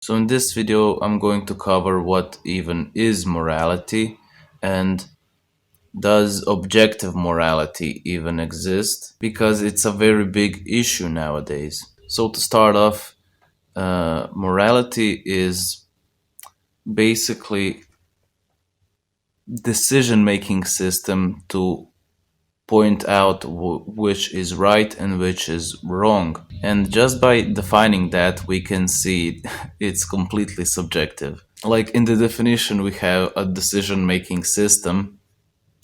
So in this video, I'm going to cover what even is morality and does objective morality even exist? Because it's a very big issue nowadays. So to start off, morality is basically decision-making system to point out which is right and which is wrong. And just by defining that, we can see it's completely subjective. Like in the definition, we have a decision-making system,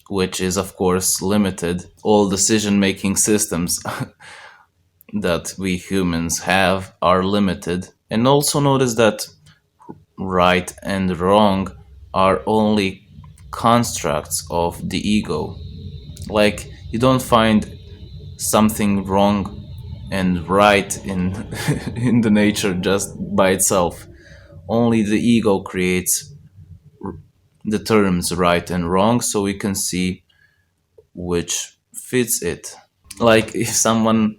which is of course limited. All decision-making systems that we humans have are limited. And also notice that right and wrong are only constructs of the ego. Like you don't find something wrong and right in in the nature just by itself. Only the ego creates the terms right and wrong so we can see which fits it. Like if someone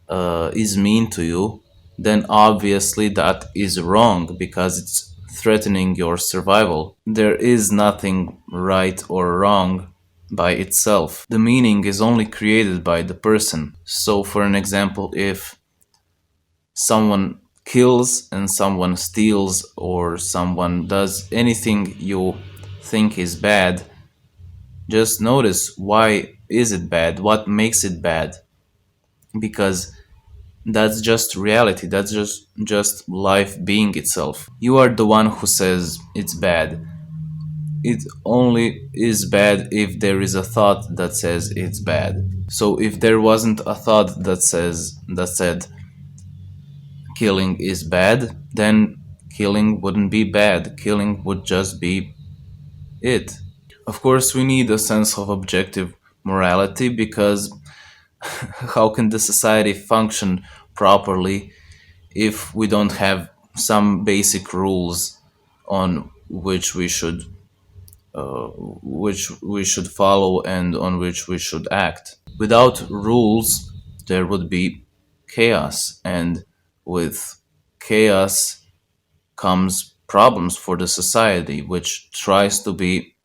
is mean to you, then obviously that is wrong because it's threatening your survival. There is nothing right or wrong by itself. The meaning is only created by the person. So, for an example, if someone kills and someone steals or someone does anything you think is bad, just notice why is it bad? What makes it bad? Because that's just reality. That's just life being itself. You are the one who says it's bad. It only is bad if there is a thought that says it's bad. So if there wasn't a thought that said killing is bad, then killing wouldn't be bad. Killing would just be it. Of course, we need a sense of objective morality because how can the society function properly if we don't have some basic rules on which we should follow and on which we should act. Without rules, there would be chaos, and with chaos comes problems for the society, which tries to be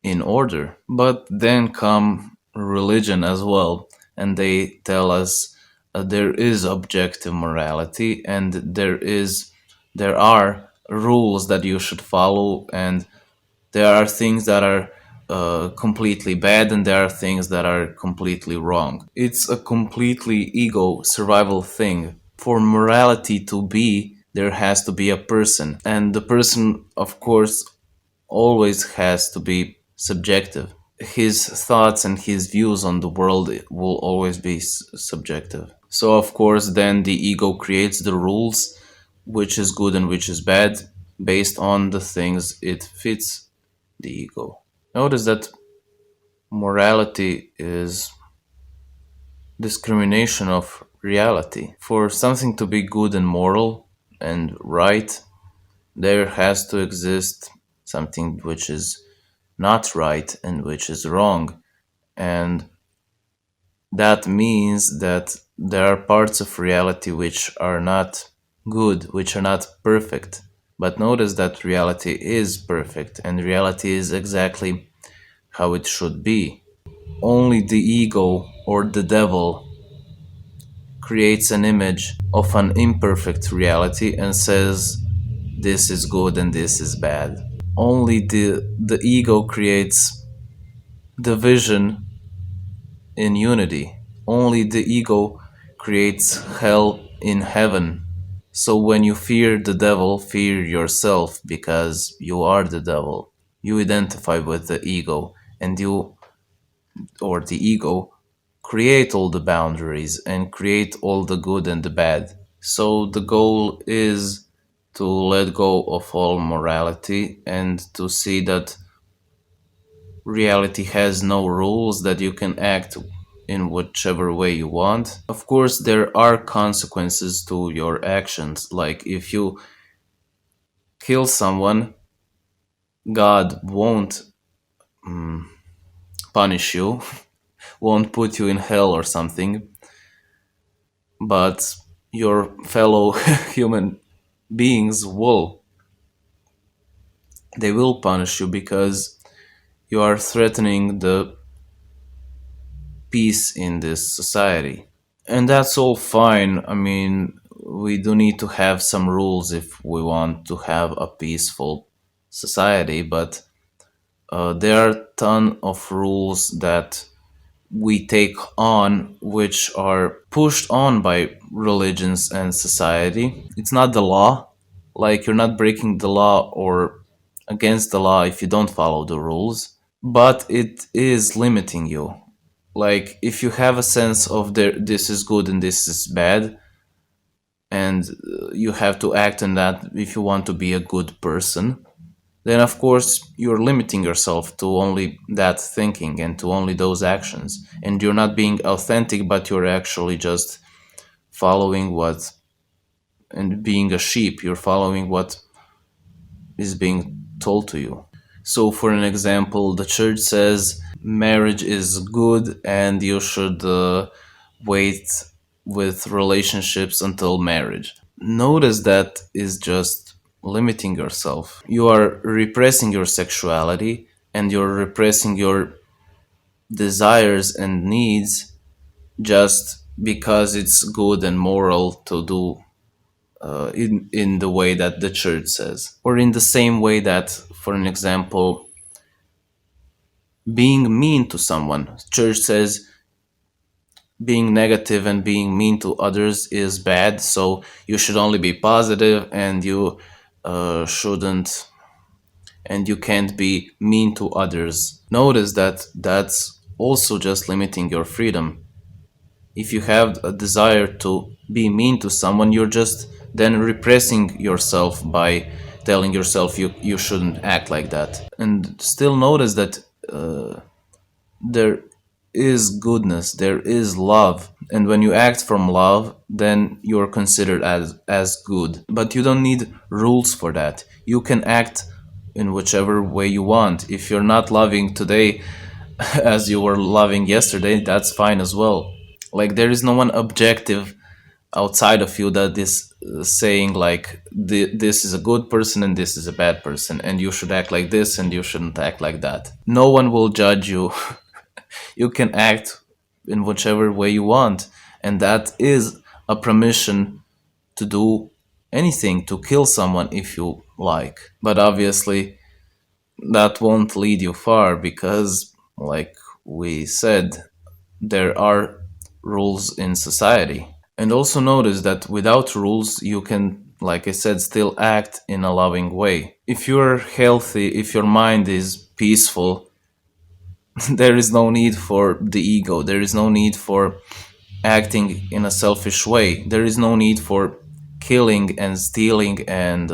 in order. But then come religion as well, and they tell us there is objective morality and there are rules that you should follow, and there are things that are completely bad and there are things that are completely wrong. It's a completely ego survival thing. For morality to be, there has to be a person, and the person, of course, always has to be subjective. His thoughts and his views on the world will always be subjective. So, of course, then the ego creates the rules, which is good and which is bad, based on the things it fits the ego. Notice that morality is discrimination of reality. For something to be good and moral and right, there has to exist something which is not right and which is wrong. And that means that there are parts of reality which are not good, which are not perfect. But notice that reality is perfect and reality is exactly how it should be. Only the ego or the devil creates an image of an imperfect reality and says this is good and this is bad. Only the ego creates division in unity. Only the ego creates hell in heaven. So when you fear the devil, fear yourself because you are the devil. You identify with the ego and you or the ego create all the boundaries and create all the good and the bad. So the goal is to let go of all morality and to see that reality has no rules, that you can act in whichever way you want. Of course, there are consequences to your actions. Like if you kill someone, God won't punish you, won't put you in hell or something, but your fellow human beings will, they will punish you because you are threatening the peace in this society. And that's all fine. I mean, we do need to have some rules if we want to have a peaceful society, but there are a ton of rules that we take on which are pushed on by religions and society. It's not the law. Like, you're not breaking the law or against the law if you don't follow the rules, but it is limiting you. Like, if you have a sense of this is good and this is bad, and you have to act on that if you want to be a good person, then of course you're limiting yourself to only that thinking and to only those actions. And you're not being authentic, but you're actually just following what, and being a sheep, you're following what is being told to you. So, for an example, the church says marriage is good and you should wait with relationships until marriage. Notice that is just limiting yourself. You are repressing your sexuality and you're repressing your desires and needs just because it's good and moral to do in the way that the church says. Or in the same way that, for an example, being mean to someone. Church says being negative and being mean to others is bad, so you should only be positive and you shouldn't, and you can't be mean to others. Notice that that's also just limiting your freedom. If you have a desire to be mean to someone, you're just then repressing yourself by telling yourself you shouldn't act like that. And still notice that there is goodness, there is love, and when you act from love, then you're considered as good. But you don't need rules for that. You can act in whichever way you want. If you're not loving today as you were loving yesterday, that's fine as well. Like, there is no one objective outside of you that is saying like this is a good person and this is a bad person and you should act like this and you shouldn't act like that. No one will judge you. You can act in whichever way you want, and that is a permission to do anything, to kill someone if you like. But obviously that won't lead you far because, like we said, there are rules in society. And also notice that without rules, you can, like I said, still act in a loving way. If you're healthy, if your mind is peaceful, there is no need for the ego. There is no need for acting in a selfish way. There is no need for killing and stealing and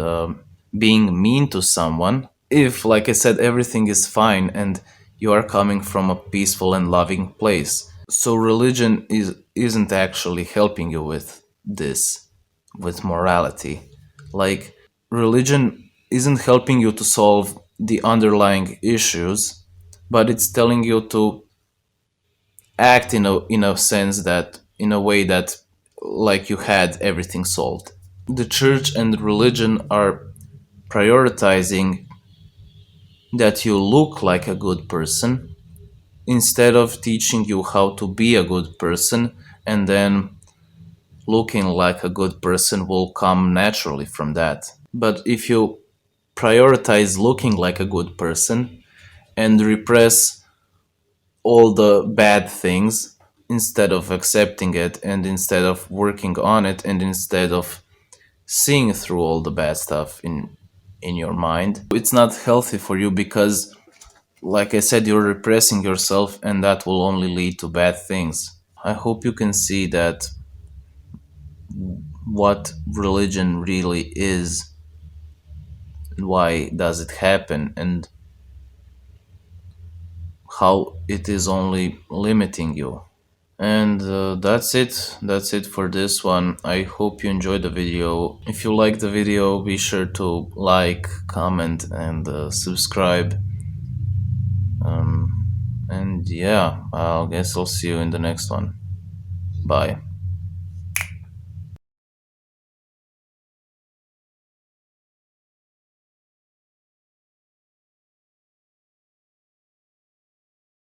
being mean to someone. If, like I said, everything is fine and you are coming from a peaceful and loving place. So religion isn't actually helping you with this, with morality. Like, religion isn't helping you to solve the underlying issues, but it's telling you to act in a sense that, in a way that, like, you had everything solved. The church and religion are prioritizing that you look like a good person instead of teaching you how to be a good person, and then looking like a good person will come naturally from that. But if you prioritize looking like a good person and repress all the bad things instead of accepting it, and instead of working on it, and instead of seeing through all the bad stuff in your mind, it's not healthy for you because, like I said, you're repressing yourself and that will only lead to bad things. I hope you can see that what religion really is, and why does it happen, and how it is only limiting you. And that's it for this one. I hope you enjoyed the video. If you like the video, be sure to like, comment, and subscribe. And yeah, I guess I'll see you in the next one. Bye.